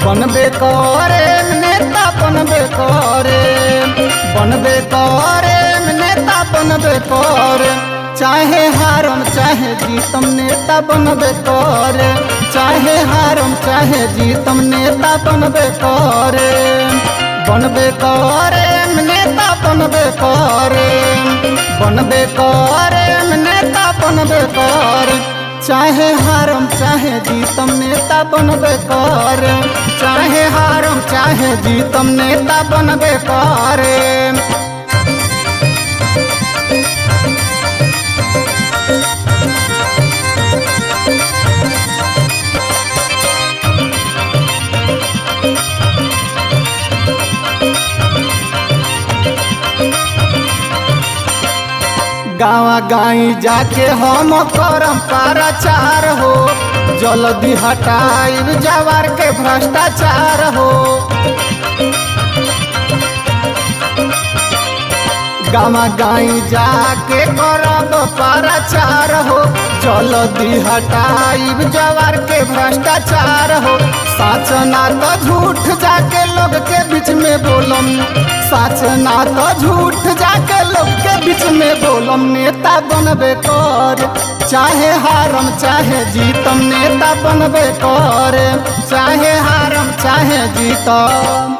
बनबे करे नेता बनबे करे, बनबे करे नेता बनबे करे, चाहे हारम चाहे जीतम नेता बनबे करे, चाहे हारम चाहे जीतम नेता बनबे करे, बनबे करे नेता बनबे करे, बनबे करे नेता बनबे करे, चाहे हारम चाहे जीतम नेता बनबे करे, चाहे हारम चाहे जीतम नेता बनबे करे। गाँव गाई जाके हम करम प्रचार हो, जल्दी हटाई जवार के भ्रष्टाचार हो। गाँव गाई जाके करब प्रचार हो, जल्दी हटाई जवार के भ्रष्टाचार हो। सच ना तो झूठ जाके लोग के बीच में बोलम, सच ना तो झूठ जाके लोग के बीच में बोलम, नेता बनबे कर, चाहे हारम चाहे जीतम नेता बनबे कर, चाहे हारम चाहे जीतम।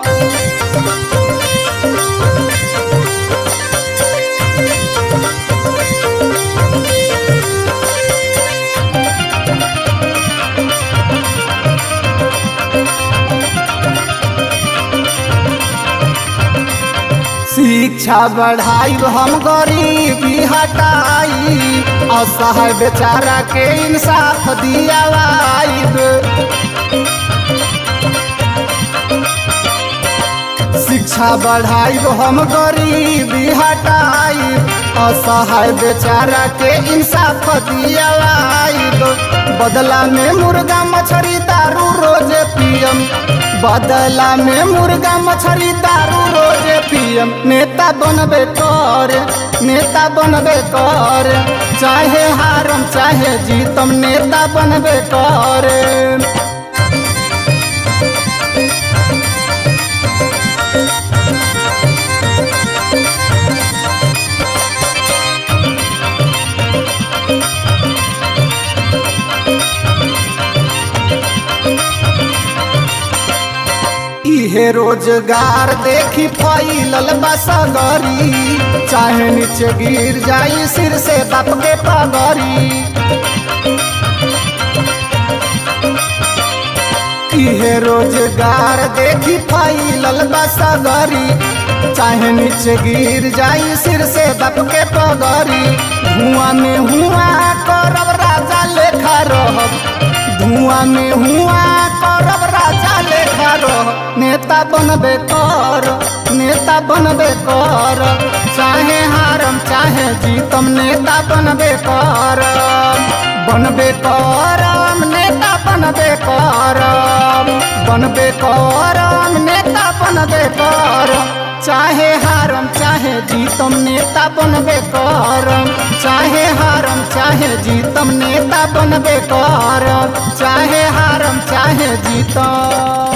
शिक्षा बढ़ाई हम गरीबी हटाई, असहाय बेचारा के इंसाफ दियावाई। शिक्षा बढ़ाई हम गरीबी हटाई, असहाय बेचारा के इंसाफ दियावाई। बदला में मुर्गा मछली दारू रोज पियम, बदला में मुर्गा मछली दारू रोज पियम, नेता बनबे कर, नेता बनबे कर, चाहे हारम चाहे जीतम नेता बनबे कर। इहे रोजगार देखी फैलल बसगरी, चाहे नीचे गिर जाई सिर से बाप के पगरी। इहे रोजगार देखी फैलल बसगरी, चाहे नीचे गिर जाई सिर से बाप के पगरी। धुआं में हुआ करब राजा लेखा रहब, धुआं में हुआ करब राजा लेखा रह, नेता बनबे कर, नेता बनबे कर, चाहे हारम चाहे जीतम नेता बनबे कर, बनबे करम नेता बनबे कर, बनबे करम नेता बनबे कर, चाहे हारम चाहे जीतम नेता बनबे कर, चाहे हारम चाहे जीतम नेता बनबे कर, चाहे हारम चाहे जीतम।